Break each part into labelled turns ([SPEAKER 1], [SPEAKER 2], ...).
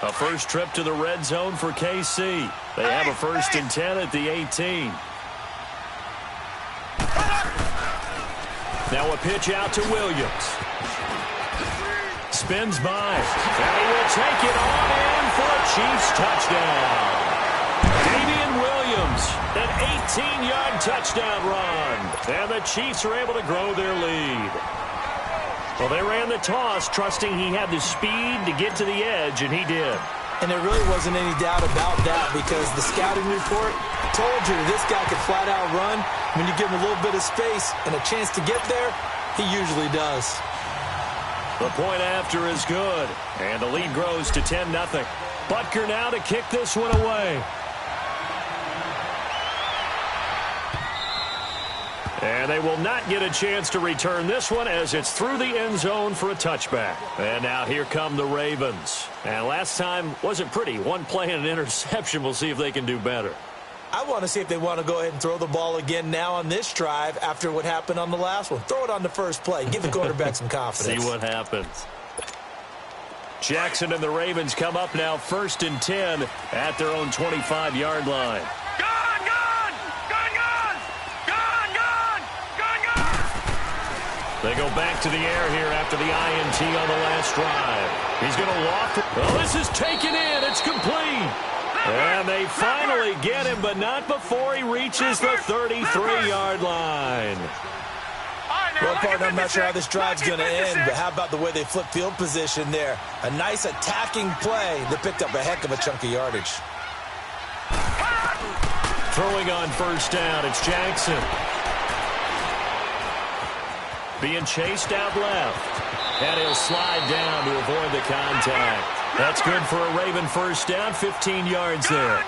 [SPEAKER 1] A first trip to the red zone for KC. They have a 1st and 10 at the 18. Now a pitch out to Williams. Spins by. And he will take it on in for a Chiefs touchdown. Damian Williams, an 18-yard touchdown run. And the Chiefs are able to grow their lead. Well, they ran the toss, trusting he had the speed to get to the edge, and he did.
[SPEAKER 2] And there really wasn't any doubt about that because the scouting report told you this guy could flat out run. When you give him a little bit of space and a chance to get there, he usually does.
[SPEAKER 1] The point after is good, and the lead grows to 10-0. Butker now to kick this one away. And they will not get a chance to return this one as it's through the end zone for a touchback. And now here come the Ravens. And last time wasn't pretty. One play and an interception. We'll see if they can do better.
[SPEAKER 2] I want to see if they want to go ahead and throw the ball again now on this drive after what happened on the last one. Throw it on the first play. Give the quarterback some confidence.
[SPEAKER 1] See what happens. Jackson and the Ravens come up now 1st and 10 at their own 25-yard line. They go back to the air here after the INT on the last drive. He's going to loft it. Oh, this is taken in. It's complete. And they finally get him, but not before he reaches the 33-yard line.
[SPEAKER 2] Well, partner, I'm not sure how this drive's going to end, but how about the way they flip field position there? A nice attacking play that picked up a heck of a chunk of yardage.
[SPEAKER 1] Throwing on 1st down, it's Jackson. Being chased out left. And he'll slide down to avoid the contact. That's good for a Raven 1st down, 15 yards there.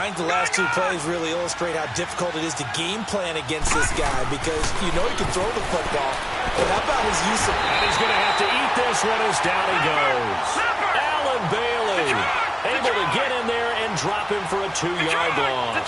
[SPEAKER 2] I think the last 2 plays really illustrate how difficult it is to game plan against this guy because you know he can throw the football. But how about his use of...
[SPEAKER 1] And he's going to have to eat this one as down he goes. Allen Bailey able to get in there and drop him for a 2-yard loss.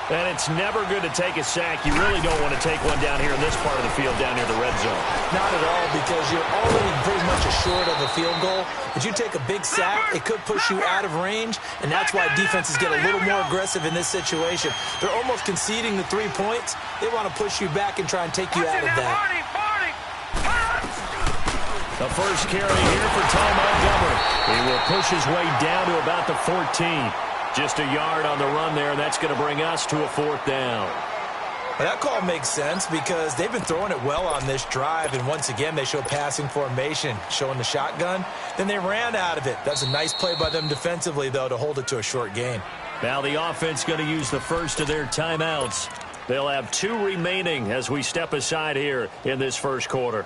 [SPEAKER 1] And it's never good to take a sack. You really don't want to take one down here in this part of the field down near the red zone.
[SPEAKER 2] Not at all, because you're already pretty much assured of a field goal. But you take a big sack, it could push you out of range, and that's why defenses get a little more aggressive in this situation. They're almost conceding the 3 points. They want to push you back and try and take you out of that.
[SPEAKER 1] The first carry here for Ty Montgomery. He will push his way down to about the 14. Just a yard on the run there, and that's going to bring us to a 4th down.
[SPEAKER 2] Well, that call makes sense because they've been throwing it well on this drive, and once again they show passing formation, showing the shotgun. Then they ran out of it. That's a nice play by them defensively, though, to hold it to a short gain.
[SPEAKER 1] Now the offense going to use the first of their timeouts. They'll have 2 remaining as we step aside here in this first quarter.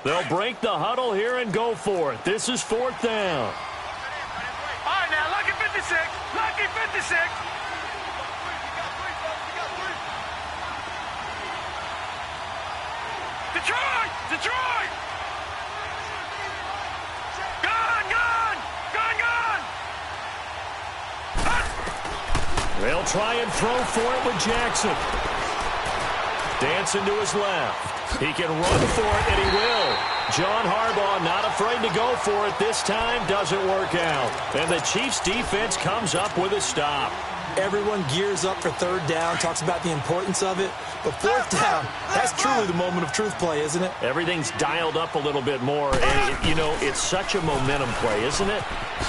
[SPEAKER 1] They'll break the huddle here and go for it. This is 4th down.
[SPEAKER 3] All right, now, lucky 56. Lucky 56. Detroit! Detroit! Gone! Gone! Gone! Gone!
[SPEAKER 1] They'll try and throw for it with Jackson. Dancing to his left. He can run for it, and he will. John Harbaugh not afraid to go for it this time. Doesn't work out. And the Chiefs defense comes up with a stop.
[SPEAKER 2] Everyone gears up for 3rd down, talks about the importance of it. But 4th down, that's truly the moment of truth play, isn't it?
[SPEAKER 1] Everything's dialed up a little bit more. And, you know, it's such a momentum play, isn't it?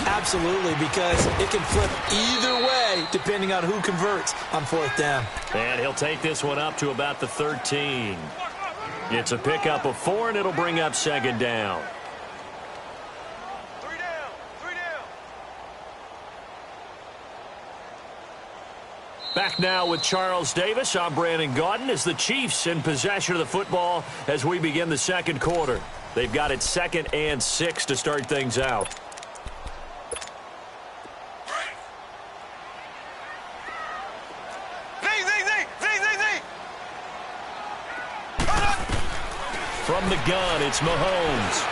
[SPEAKER 2] Absolutely, because it can flip either way depending on who converts on 4th down.
[SPEAKER 1] And he'll take this one up to about the 13. It's a pickup of 4, and it'll bring up 2nd down.
[SPEAKER 3] 3 down. 3 down.
[SPEAKER 1] Back now with Charles Davis. I'm Brandon Gaudin as the Chiefs in possession of the football as we begin the second quarter. They've got it 2nd and 6 to start things out. From the gun, it's Mahomes.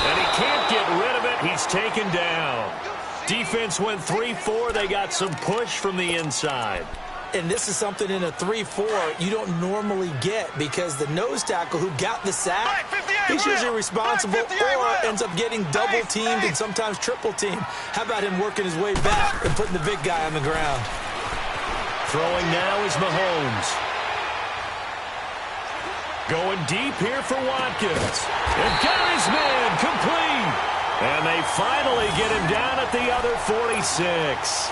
[SPEAKER 1] And he can't get rid of it. He's taken down. Defense went 3-4. They got some push from the inside.
[SPEAKER 2] And this is something in a 3-4 you don't normally get because the nose tackle who got the sack, he's usually responsible or ends up getting double-teamed and sometimes triple-teamed. How about him working his way back and putting the big guy on the ground?
[SPEAKER 1] Throwing now is Mahomes. Going deep here for Watkins. And got his man complete. And they finally get him down at the other 46.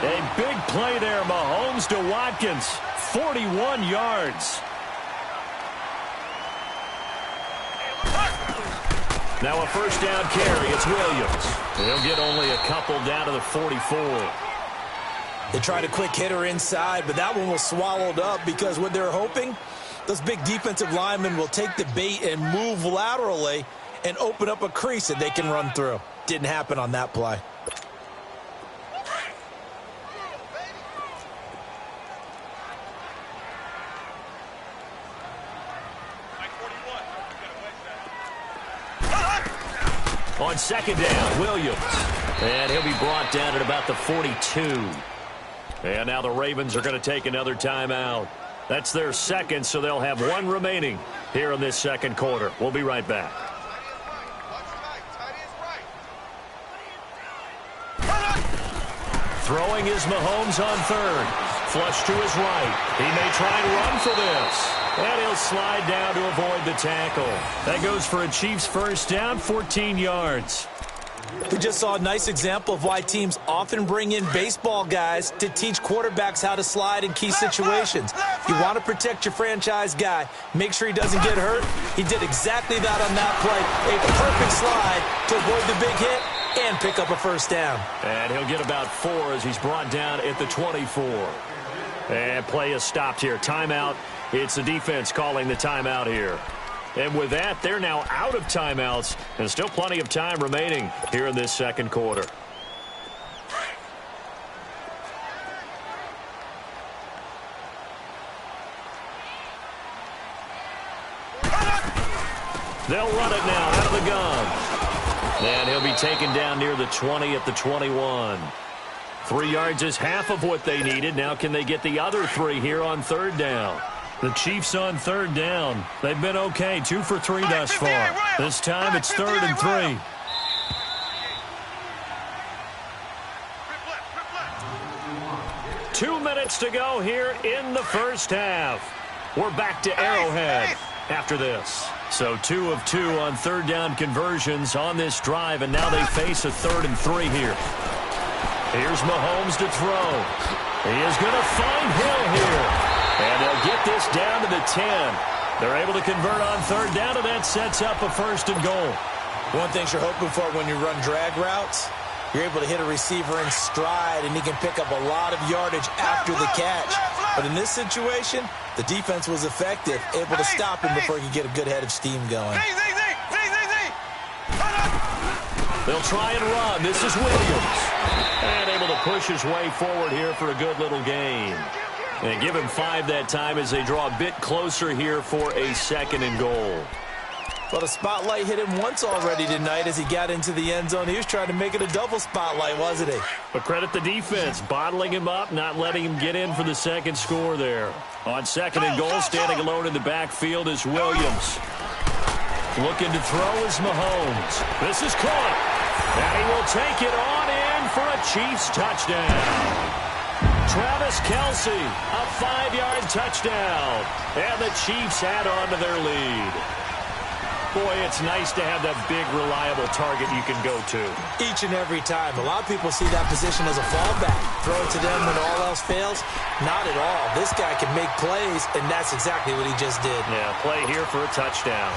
[SPEAKER 1] A big play there, Mahomes to Watkins. 41 yards. Now a first down carry. It's Williams. He'll get only a couple down to the 44.
[SPEAKER 2] They tried a quick hitter inside, but that one was swallowed up because what they're hoping, those big defensive linemen will take the bait and move laterally and open up a crease that they can run through. Didn't happen on that play.
[SPEAKER 1] On second down, Williams. And he'll be brought down at about the 42. And now the Ravens are going to take another timeout. That's their second, so they'll have one remaining here in this second quarter. We'll be right back. Throwing is Mahomes on third. Flush to his right. He may try and run for this. And he'll slide down to avoid the tackle. That goes for a Chiefs first down, 14 yards.
[SPEAKER 2] We just saw a nice example of why teams often bring in baseball guys to teach quarterbacks how to slide in key situations. You want to protect your franchise guy. Make sure he doesn't get hurt. He did exactly that on that play. A perfect slide to avoid the big hit and pick up a first down.
[SPEAKER 1] And he'll get about 4 as he's brought down at the 24. And play is stopped here. Timeout. It's the defense calling the timeout here. And with that, they're now out of timeouts. And still plenty of time remaining here in this second quarter. They'll run it now out of the gun. And he'll be taken down near the 20 at the 21. 3 yards is half of what they needed. Now can they get the other 3 here on third down? The Chiefs on third down. They've been okay, 2 for 3 thus far. This time it's 3rd and 3. Two minutes to go here in the first half. We're back to Arrowhead after this. So 2 of 2 on third down conversions on this drive, and now they face a 3rd and 3 here. Here's Mahomes to throw. He is going to find Hill here. And they'll get this down to the 10. They're able to convert on third down, and that sets up a 1st and goal.
[SPEAKER 2] One thing you're hoping for when you run drag routes, you're able to hit a receiver in stride, and he can pick up a lot of yardage after the catch. But in this situation, the defense was effective, able to stop him before he could get a good head of steam going.
[SPEAKER 1] They'll try and run. This is Williams. And able to push his way forward here for a good little gain. And give him 5 that time as they draw a bit closer here for a 2nd and goal.
[SPEAKER 2] Well, the spotlight hit him once already tonight as he got into the end zone. He was trying to make it a double spotlight, wasn't he?
[SPEAKER 1] But credit the defense, bottling him up, not letting him get in for the second score there. On 2nd and goal, standing alone in the backfield is Williams. Looking to throw is Mahomes. This is caught. And he will take it on in for a Chiefs touchdown. Travis Kelce, a 5-yard touchdown. And the Chiefs add on to their lead. Boy, it's nice to have that big, reliable target you can go to.
[SPEAKER 2] Each and every time. A lot of people see that position as a fallback. Throw it to them when all else fails. Not at all. This guy can make plays, and that's exactly what he just did.
[SPEAKER 1] Yeah, play here for a touchdown.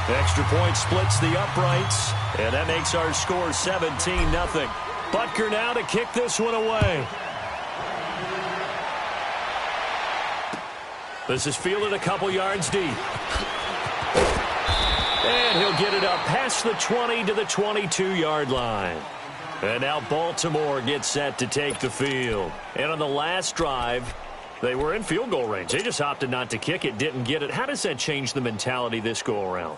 [SPEAKER 1] The extra point splits the uprights, and that makes our score 17-0. Butker now to kick this one away. This is fielded a couple yards deep. And he'll get it up past the 20 to the 22-yard line. And now Baltimore gets set to take the field. And on the last drive, they were in field goal range. They just opted not to kick it, didn't get it. How does that change the mentality this go-around?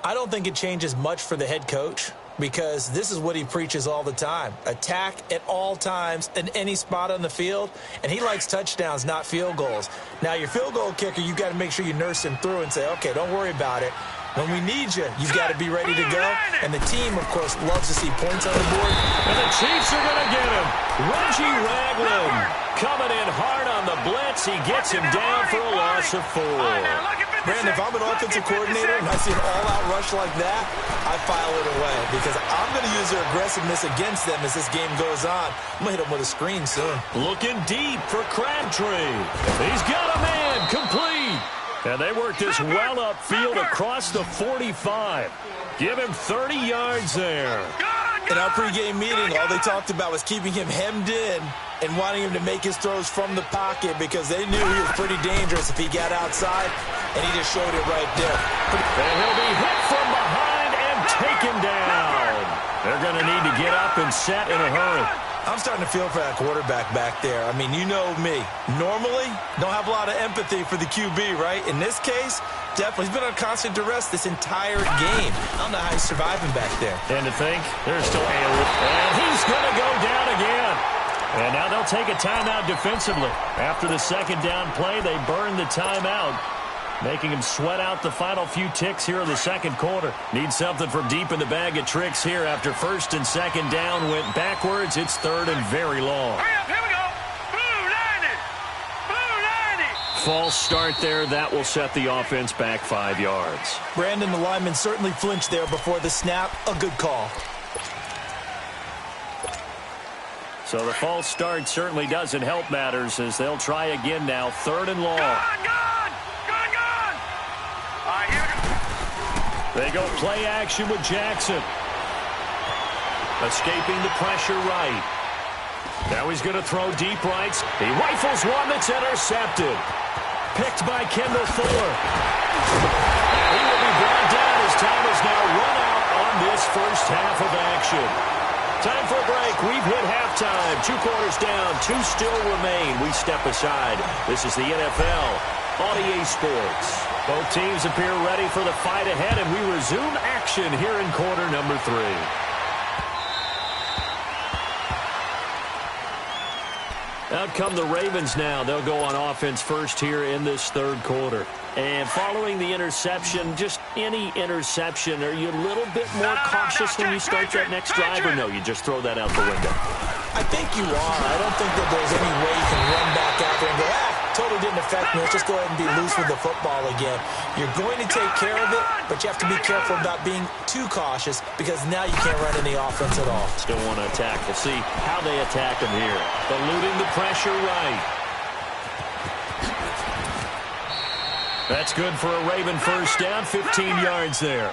[SPEAKER 2] I don't think it changes much for the head coach because this is what he preaches all the time. Attack at all times in any spot on the field, and he likes touchdowns, not field goals. Now, your field goal kicker, you've got to make sure you nurse him through and say, okay, don't worry about it. When we need you, you've got to be ready to go. And the team, of course, loves to see points on the board.
[SPEAKER 1] And the Chiefs are going to get him. Reggie Ragland coming in hard on the blitz. He gets him down for a loss of 4.
[SPEAKER 2] Brandon, if I'm an offensive coordinator and I see an all-out rush like that, I file it away because I'm going to use their aggressiveness against them as this game goes on. I'm going to hit them with a screen soon.
[SPEAKER 1] Looking deep for Crabtree. He's got a man complete. And they work this well upfield across the 45. Give him 30 yards there.
[SPEAKER 2] In our pregame meeting, all they talked about was keeping him hemmed in and wanting him to make his throws from the pocket because they knew he was pretty dangerous if he got outside, and he just showed it right there.
[SPEAKER 1] And he'll be hit from behind and taken down. They're going to need to get up and set in a hurry.
[SPEAKER 2] I'm starting to feel for that quarterback back there. I mean, you know me. Normally, don't have a lot of empathy for the QB, right? In this case, definitely. He's been on constant duress this entire game. I don't know how he's surviving back there.
[SPEAKER 1] And to think, there's still and he's going to go down again. And now they'll take a timeout defensively. After the second down play, they burn the timeout, making him sweat out the final few ticks here in the second quarter. Need something from deep in the bag of tricks here after first and second down went backwards. It's third and very long.
[SPEAKER 3] Hurry up, here we go. Blue 90. Blue 90.
[SPEAKER 1] False start there. That will set the offense back 5 yards.
[SPEAKER 2] Brandon, the lineman certainly flinched there before the snap. A good call.
[SPEAKER 1] So the false start certainly doesn't help matters as they'll try again now. Third and long. They go play action with Jackson. Escaping the pressure right. Now he's going to throw deep rights. He rifles one that's intercepted. Picked by Kendall Fuller. He will be brought down as time is now run out on this first half of action. Time for a break. We've hit halftime. 2 quarters down. 2 still remain. We step aside. This is the NFL on EA Sports. Both teams appear ready for the fight ahead, and we resume action here in quarter number 3. Out come the Ravens now. They'll go on offense first here in this third quarter. And following the interception, just any interception, are you a little bit more cautious when you start that next drive, or no, you just throw that out the window?
[SPEAKER 2] I think you are. I don't think that there's any way you can run back out there and go, totally didn't affect me. Let's just go ahead and be loose with the football again. You're going to take care of it, but you have to be careful about being too cautious because now you can't run any offense at all.
[SPEAKER 1] Still want to attack. We'll see how they attack him here. Eluding the pressure right. That's good for a Raven first down, 15 yards there.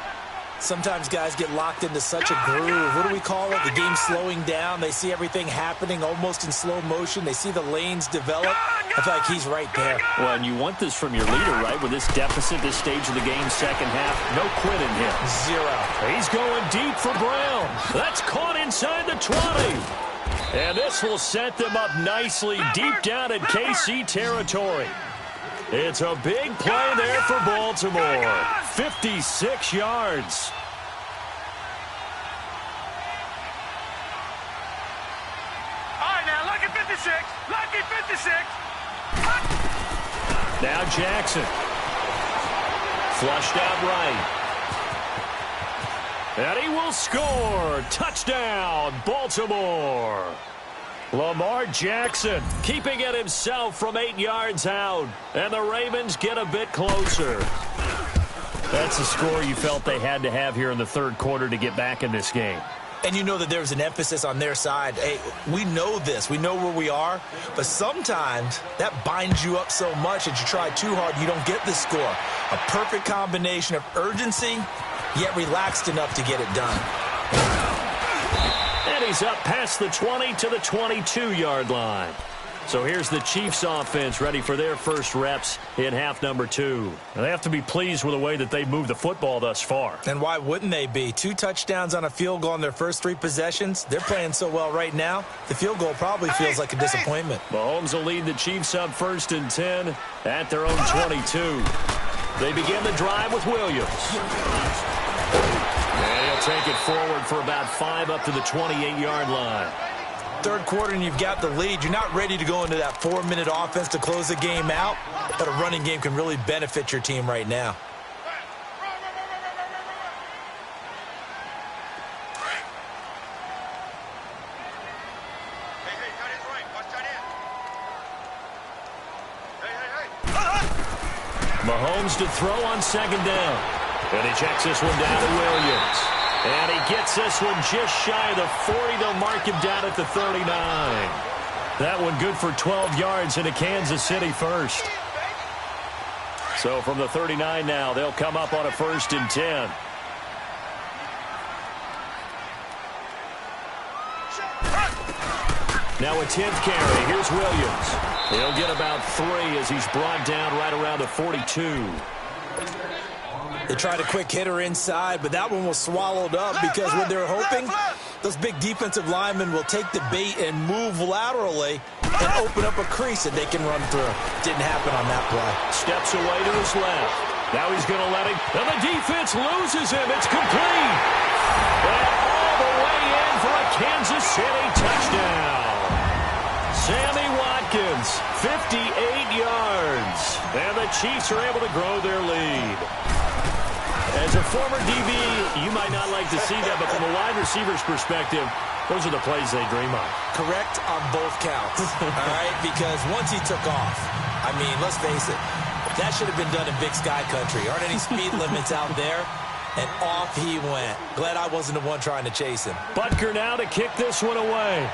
[SPEAKER 2] Sometimes guys get locked into such a groove. What do we call it? The game slowing down. They see everything happening almost in slow motion. They see the lanes develop. I feel like he's right there.
[SPEAKER 1] Well, and you want this from your leader, right? With this deficit, this stage of the game, second half, no quitting him.
[SPEAKER 2] 0.
[SPEAKER 1] He's going deep for Brown. That's caught inside the 20. And this will set them up nicely deep down in KC territory. It's a big play there for Baltimore. 56 yards.
[SPEAKER 3] All right, now, lucky 56. Lucky 56.
[SPEAKER 1] Now Jackson. Flushed out right. And he will score. Touchdown, Baltimore. Lamar Jackson keeping it himself from 8 yards out. And the Ravens get a bit closer. That's the score you felt they had to have here in the third quarter to get back in this game.
[SPEAKER 2] And you know that there's an emphasis on their side. Hey, we know this. We know where we are. But sometimes that binds you up so much that you try too hard, you don't get the score. A perfect combination of urgency, yet relaxed enough to get it done.
[SPEAKER 1] And he's up past the 20 to the 22-yard line. So here's the Chiefs offense ready for their first reps in half number 2. And they have to be pleased with the way that they've moved the football thus far.
[SPEAKER 2] And why wouldn't they be? 2 touchdowns on a field goal in their first 3 possessions. They're playing so well right now, the field goal probably feels like a disappointment.
[SPEAKER 1] Mahomes will lead the Chiefs up first and 10 at their own 22. They begin the drive with Williams. And he'll take it forward for about 5 up to the 28-yard line.
[SPEAKER 2] Third quarter and you've got the lead. You're not ready to go into that 4-minute offense to close the game out, but a running game can really benefit your team right now.
[SPEAKER 1] Mahomes to throw on second down. And he checks this one down to Williams. And he gets this one just shy of the 40. They'll mark him down at the 39. That one good for 12 yards into Kansas City first. So from the 39 now, they'll come up on a 1st and 10. Now a 10th carry. Here's Williams. He'll get about 3 as he's brought down right around the 42.
[SPEAKER 2] They tried a quick hitter inside, but that one was swallowed up because when they're hoping, those big defensive linemen will take the bait and move laterally and open up a crease that they can run through. Didn't happen on that play.
[SPEAKER 1] Steps away to his left. Now he's going to let him. And the defense loses him. It's complete. And all the way in for a Kansas City touchdown. Sammy Watkins, 58 yards. And the Chiefs are able to grow their lead. As a former DB, you might not like to see that, but from a wide receiver's perspective, those are the plays they dream of.
[SPEAKER 2] Correct on both counts, all right? Because once he took off, I mean, let's face it, that should have been done in Big Sky Country. Aren't any speed limits out there? And off he went. Glad I wasn't the one trying to chase him.
[SPEAKER 1] Butker now to kick this one away.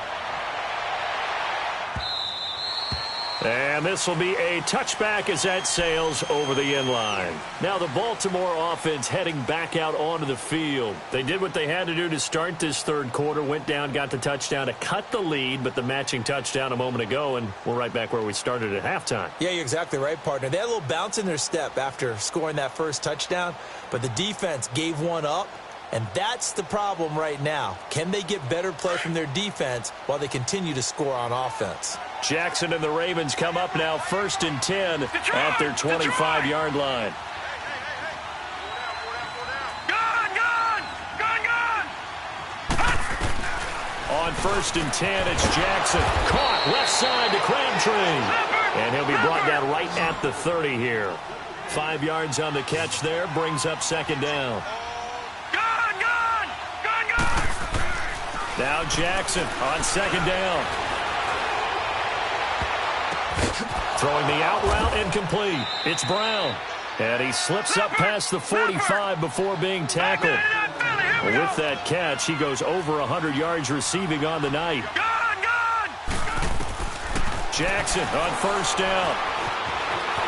[SPEAKER 1] And this will be a touchback as that sails over the end line. Now the Baltimore offense heading back out onto the field. They did what they had to do to start this third quarter. Went down, got the touchdown to cut the lead, but the matching touchdown a moment ago, and we're right back where we started at halftime.
[SPEAKER 2] Yeah, you're exactly right, partner. They had a little bounce in their step after scoring that first touchdown, but the defense gave one up, and that's the problem right now. Can they get better play from their defense while they continue to score on offense?
[SPEAKER 1] Jackson and the Ravens come up now 1st and 10 at their 25-yard line. On 1st and 10, it's Jackson. Caught left side to Crabtree. And he'll be brought down right at the 30 here. 5 yards on the catch there, brings up second down. Now Jackson on second down. Throwing the out route incomplete. It's Brown. And he slips up past the 45 before being tackled. With that catch, he goes over 100 yards receiving on the night. Jackson on first down.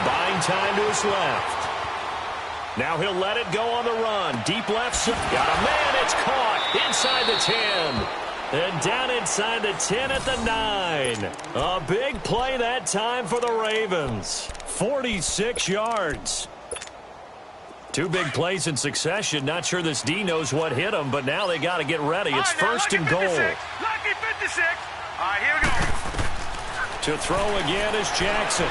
[SPEAKER 1] Buying time to his left. Now he'll let it go on the run. Deep left. Got a man. It's caught inside the 10. And down inside the 10 at the 9. A big play that time for the Ravens. 46 yards. 2 big plays in succession. Not sure this D knows what hit him, but now they got to get ready. It's 1st and goal.
[SPEAKER 3] Lucky 56. All right, here we go.
[SPEAKER 1] To throw again is Jackson.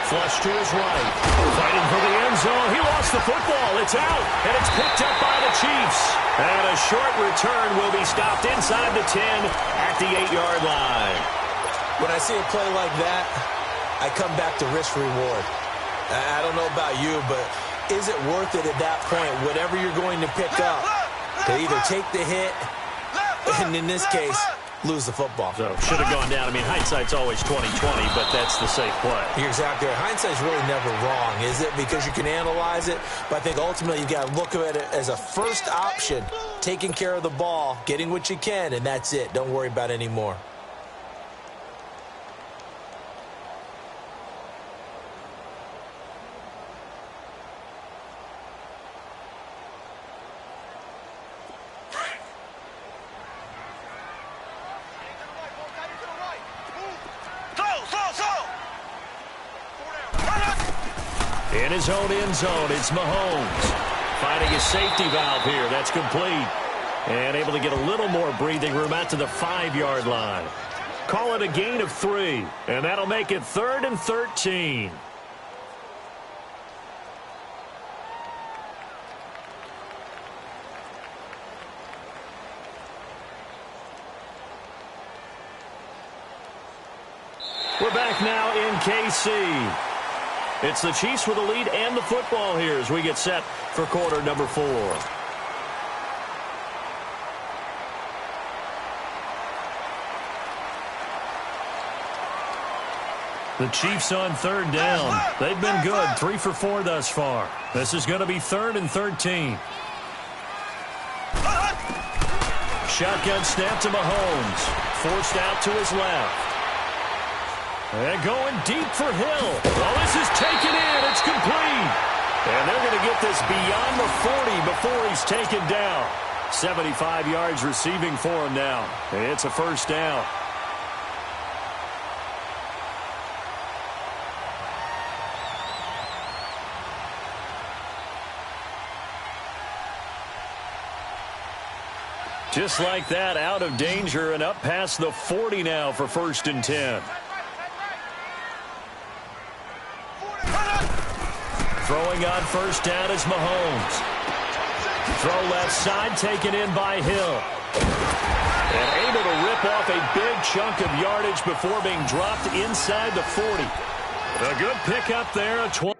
[SPEAKER 1] Flush to his right. Fighting for the end zone. He lost the football. It's out, and it's picked up by the Chiefs. And a short return will be stopped inside the 10 at the 8-yard line.
[SPEAKER 2] When I see a play like that, I come back to risk reward. I don't know about you, but is it worth it at that point, whatever you're going to pick up, to either take the hit, and in this case, lose the football?
[SPEAKER 1] So should have gone down. I mean, hindsight's always 20/20, but that's the safe play.
[SPEAKER 2] You're exactly right. Hindsight's really never wrong, is it? Because you can analyze it, but I think ultimately you got to look at it as a first option, taking care of the ball, getting what you can, and that's it. Don't worry about any more.
[SPEAKER 1] In his own end zone, it's Mahomes. Finding his safety valve here. That's complete. And able to get a little more breathing room out to the 5-yard line. Call it a gain of 3. And that'll make it 3rd and 13. We're back now in KC. It's the Chiefs with the lead and the football here as we get set for quarter number 4. The Chiefs on third down. They've been good, 3 for 4 thus far. This is going to be 3rd and 13. Shotgun snap to Mahomes. Forced out to his left. And going deep for Hill. Oh, this is taken in. It's complete. And they're going to get this beyond the 40 before he's taken down. 75 yards receiving for him now. It's a first down. Just like that, out of danger and up past the 40 now for 1st and 10. Throwing on first down is Mahomes. Throw left side, taken in by Hill. And able to rip off a big chunk of yardage before being dropped inside the 40. A good pickup there, a 20.